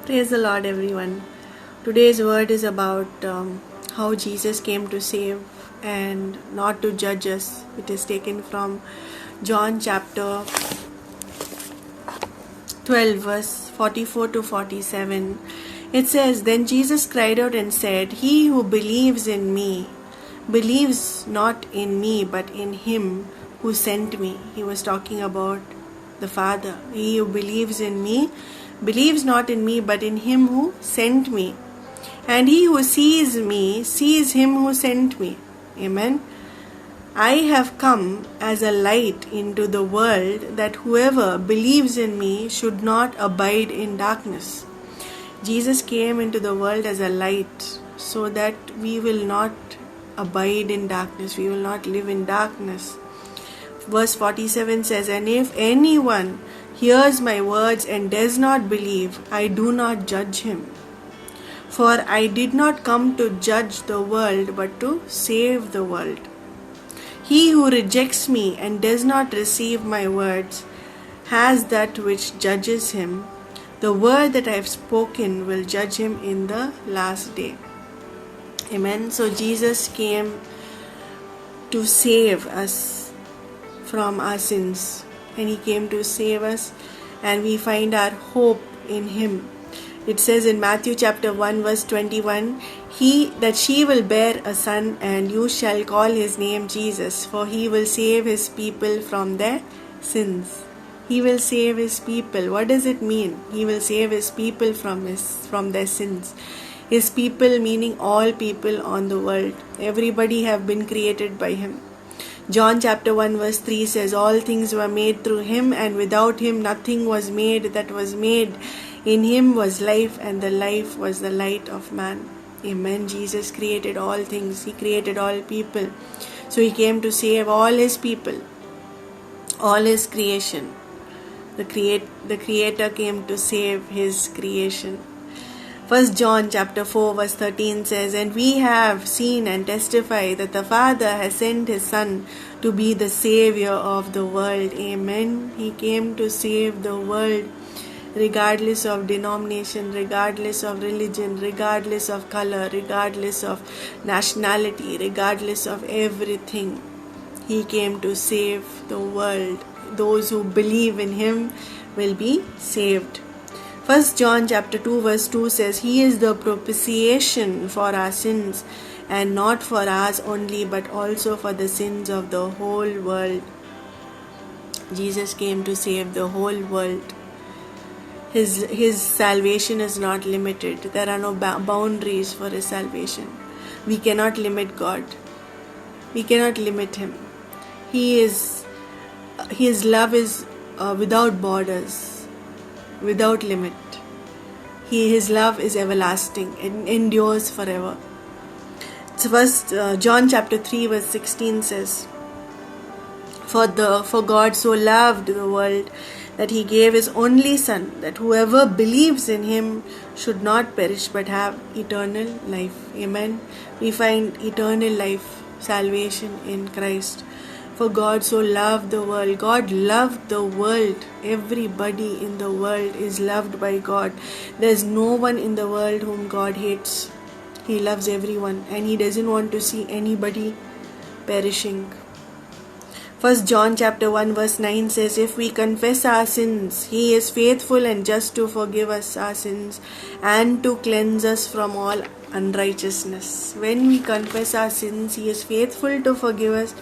Praise the Lord, everyone. Today's word is about how Jesus came to save and not to judge us. It is taken from John chapter 12, verse 44 to 47. It says, Then Jesus cried out and said, He who believes in me, believes not in me, but in him who sent me. He was talking about the Father. He who believes in me, believes not in me, but in him who sent me. And he who sees me, sees him who sent me. Amen. I have come as a light into the world, that whoever believes in me should not abide in darkness. Jesus came into the world as a light so that we will not abide in darkness. We will not live in darkness. Verse 47 says, And if anyone hears my words and does not believe, I do not judge him. For I did not come to judge the world, but to save the world. He who rejects me and does not receive my words has that which judges him. The word that I have spoken will judge him in the last day. Amen. So Jesus came to save us from our sins, and he came to save us, and we find our hope in him. It says in Matthew chapter 1 verse 21, She will bear a son, and you shall call his name Jesus, for he will save his people from their sins. He will save his people. What does it mean? He will save his people from their sins. His people meaning all people on the world. Everybody have been created by him. John chapter 1 verse 3 says, All things were made through him, and without him nothing was made that was made. In him was life, and the life was the light of man. Amen. Jesus created all things. He created all people. So he came to save all his people, all his creation. The Creator came to save his creation. 1 John chapter 4 verse 13 says, And we have seen and testify that the Father has sent his Son to be the Savior of the world. Amen. He came to save the world, regardless of denomination, regardless of religion, regardless of color, regardless of nationality, regardless of everything. He came to save the world. Those who believe in him will be saved. 1 John chapter 2 verse 2 says, He is the propitiation for our sins, and not for ours only, but also for the sins of the whole world. Jesus came to save the whole world. His salvation is not limited. There are no boundaries for his salvation. We cannot limit God. We cannot limit him. His love is without borders, without limit. His love is everlasting and endures forever. John chapter 3 verse 16 says, For God so loved the world that he gave his only Son, that whoever believes in him should not perish but have eternal life. Amen. We find eternal life, salvation in Christ. For God so loved the world. God loved the world. Everybody in the world is loved by God. There is no one in the world whom God hates. He loves everyone, and he doesn't want to see anybody perishing. 1 John chapter 1 verse 9 says, If we confess our sins, he is faithful and just to forgive us our sins and to cleanse us from all unrighteousness. When we confess our sins, he is faithful to forgive us,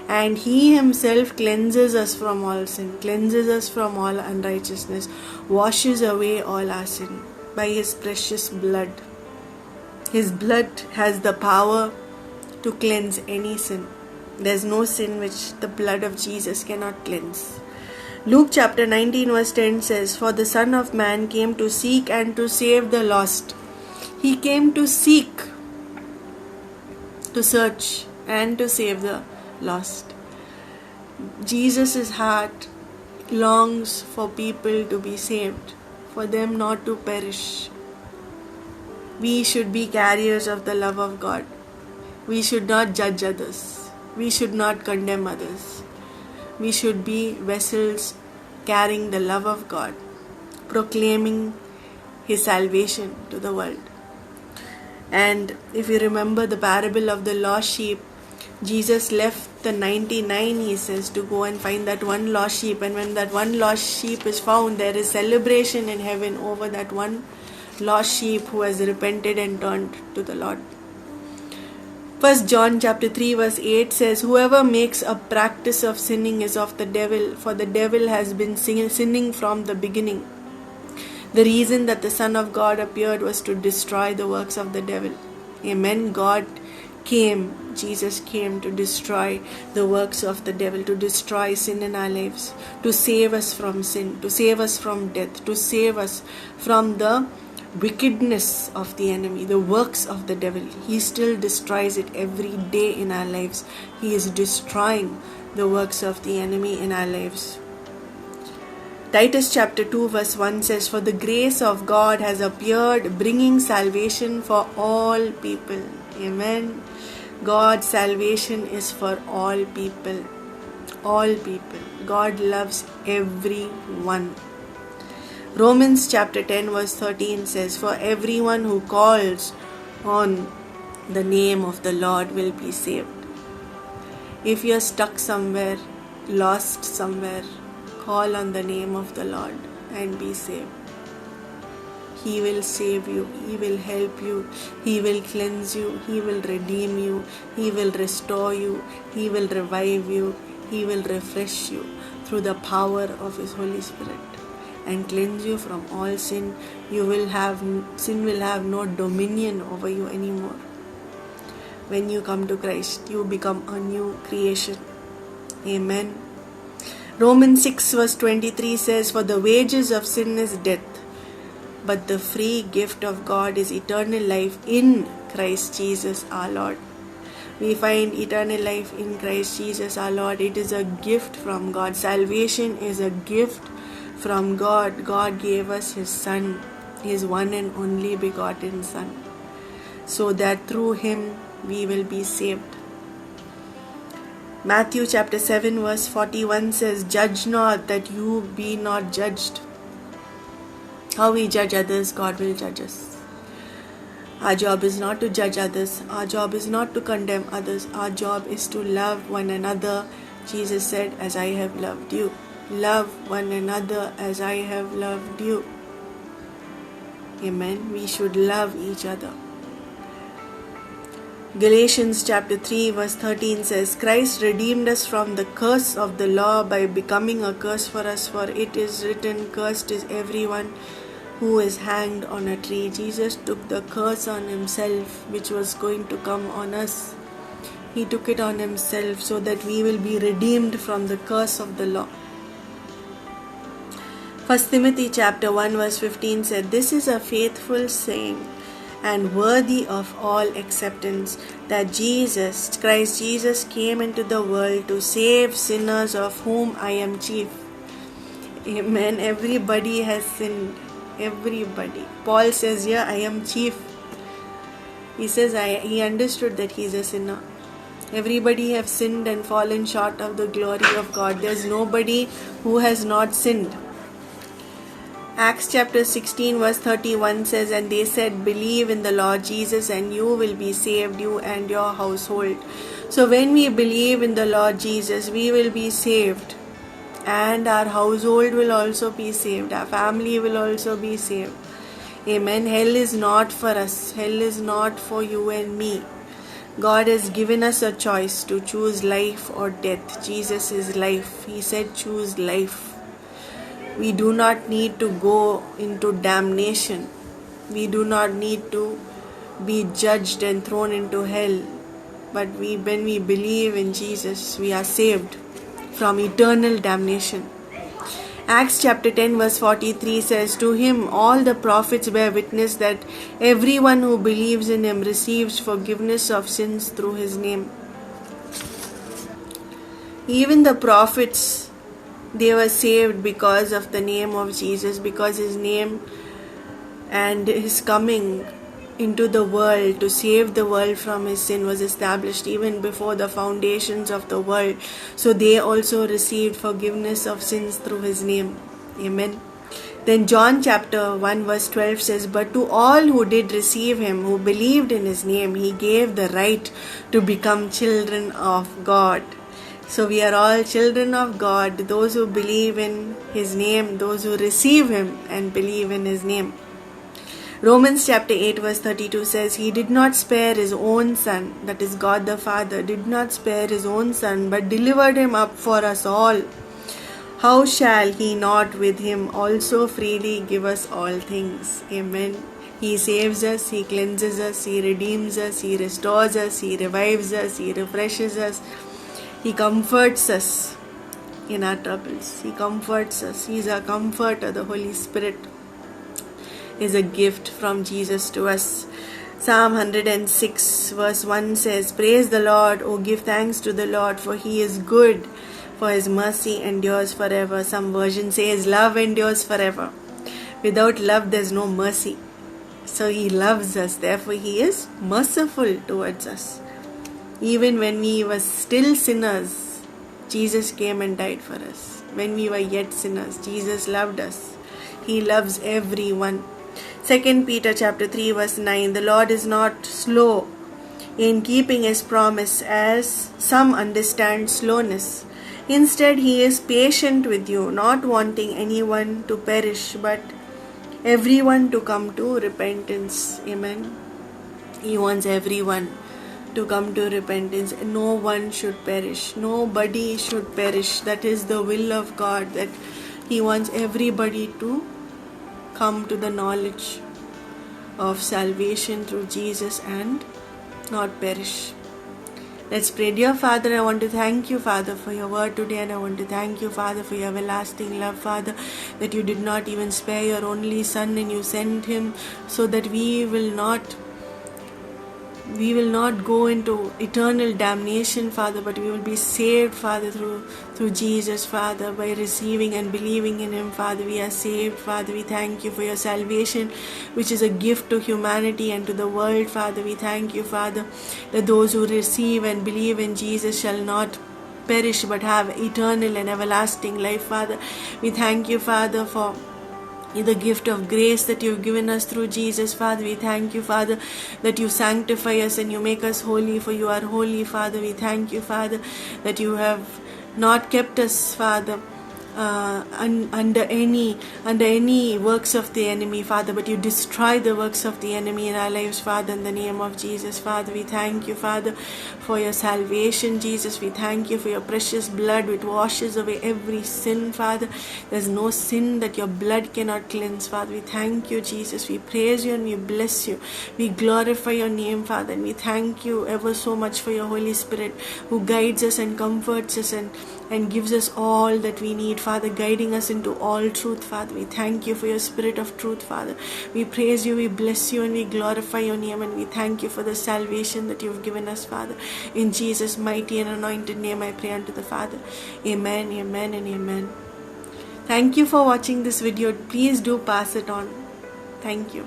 and he himself cleanses us from all sin, cleanses us from all unrighteousness, washes away all our sin by his precious blood. His blood has the power to cleanse any sin. There's no sin which the blood of Jesus cannot cleanse. Luke chapter 19 verse 10 says, For the Son of Man came to seek and to save the lost. He came to seek, to search, and to save the lost. Jesus' heart longs for people to be saved, for them not to perish. We should be carriers of the love of God. We should not judge others. We should not condemn others. We should be vessels carrying the love of God, proclaiming his salvation to the world. And if you remember the parable of the lost sheep, Jesus left the 99, he says, to go and find that one lost sheep. And when that one lost sheep is found, there is celebration in heaven over that one lost sheep who has repented and turned to the Lord. 1 John chapter 3 verse 8 says, whoever makes a practice of sinning is of the devil, for the devil has been sinning from the beginning. The reason that the Son of God appeared was to destroy the works of the devil. Amen. Jesus came to destroy the works of the devil, to destroy sin in our lives, to save us from sin, to save us from death, to save us from the wickedness of the enemy, the works of the devil. He still destroys it every day in our lives. He is destroying the works of the enemy in our lives. Titus chapter 2 verse 1 says, for the grace of God has appeared, bringing salvation for all people. Amen. God's salvation is for all people. All people. God loves everyone. Romans chapter 10 verse 13 says, for everyone who calls on the name of the Lord will be saved. If you're stuck somewhere, lost somewhere, call on the name of the Lord and be saved. He will save you. He will help you. He will cleanse you. He will redeem you. He will restore you. He will revive you. He will refresh you through the power of His Holy Spirit and cleanse you from all sin. Sin will have no dominion over you anymore. When you come to Christ, you become a new creation. Amen. Romans 6 verse 23 says, for the wages of sin is death, but the free gift of God is eternal life in Christ Jesus our Lord. We find eternal life in Christ Jesus our Lord. It is a gift from God. Salvation is a gift from God. God gave us His Son, His one and only begotten Son, so that through Him we will be saved. Matthew chapter 7 verse 41 says, judge not that you be not judged. How we judge others, God will judge us. Our job is not to judge others. Our job is not to condemn others. Our job is to love one another. Jesus said, as I have loved you. Love one another as I have loved you. Amen. We should love each other. Galatians chapter 3 verse 13 says, Christ redeemed us from the curse of the law by becoming a curse for us, for it is written, cursed is everyone who is hanged on a tree. Jesus took the curse on Himself which was going to come on us. He took it on Himself so that we will be redeemed from the curse of the law. 1 Timothy chapter 1 verse 15 said, this is a faithful saying and worthy of all acceptance, that Christ Jesus came into the world to save sinners, of whom I am chief. Amen. Everybody has sinned. Everybody. Paul says here, I am chief. He says he understood that he is a sinner. Everybody have sinned and fallen short of the glory of God. There's nobody who has not sinned. Acts chapter 16 verse 31 says, and they said, believe in the Lord Jesus and you will be saved, you and your household. So when we believe in the Lord Jesus, we will be saved, and our household will also be saved. Our family will also be saved. Amen. Hell is not for us. Hell is not for you and me. God has given us a choice to choose life or death. Jesus is life. He said choose life. We do not need to go into damnation. We do not need to be judged and thrown into hell. But when we believe in Jesus, we are saved from eternal damnation. Acts chapter 10 verse 43 says, to Him all the prophets bear witness that everyone who believes in Him receives forgiveness of sins through His name. Even the prophets, they were saved because of the name of Jesus, because His name and His coming into the world to save the world from His sin was established even before the foundations of the world. So they also received forgiveness of sins through His name. Amen. Then John chapter 1 verse 12 says, "But to all who did receive him, who believed in his name, he gave the right to become children of God." So we are all children of God, those who believe in his name, those who receive him and believe in his name. Romans chapter 8 verse 32 says, "He did not spare his own son," that is God the Father, "did not spare his own son, but delivered him up for us all. How shall he not with him also freely give us all things?" Amen. He saves us, he cleanses us, he redeems us, he restores us, he revives us, he refreshes us, he comforts us in our troubles. He comforts us. He is our comforter. The Holy Spirit is a gift from Jesus to us. Psalm 106 verse 1 says, "Praise the Lord, O give thanks to the Lord, for he is good, for his mercy endures forever." Some version says, "Love endures forever." Without love there's no mercy. So he loves us, therefore he is merciful towards us. Even when we were still sinners, Jesus came and died for us. When we were yet sinners, Jesus loved us. He loves everyone. 2 Peter chapter 3 verse 9, "The Lord is not slow in keeping his promise, as some understand slowness. Instead, he is patient with you, not wanting anyone to perish, but everyone to come to repentance." Amen. He wants everyone to come to repentance. No one should perish. Nobody should perish. That is the will of God, that he wants everybody to come to the knowledge of salvation through Jesus and not perish. Let's pray. Dear Father, I want to thank you, Father, for your word today, and I want to thank you, Father, for your everlasting love, Father, that you did not even spare your only Son, and you sent him so that we will not go into eternal damnation, Father, but we will be saved, Father, through Jesus, Father, by receiving and believing in him, Father. We are saved, Father. We thank you for your salvation, which is a gift to humanity and to the world, Father. We thank you, Father, that those who receive and believe in Jesus shall not perish but have eternal and everlasting life, Father. We thank you, Father, for the gift of grace that you've given us through Jesus, Father. We thank you, Father, that you sanctify us and you make us holy, for you are holy, Father. We thank you, Father, that you have not kept us, Father, under any works of the enemy, Father, but you destroy the works of the enemy in our lives, Father, in the name of Jesus, Father. We thank you, Father, for your salvation, Jesus. We thank you for your precious blood which washes away every sin, Father. There's no sin that your blood cannot cleanse, Father. We thank you, Jesus. We praise you and we bless you. We glorify your name, Father, and we thank you ever so much for your Holy Spirit, who guides us and comforts us and gives us all that we need, Father, guiding us into all truth, Father. We thank you for your Spirit of truth, Father. We praise you, we bless you, and we glorify your name, and we thank you for the salvation that you've given us, Father. In Jesus' mighty and anointed name I pray unto the Father. Amen, amen, and amen. Thank you for watching this video. Please do pass it on. Thank you.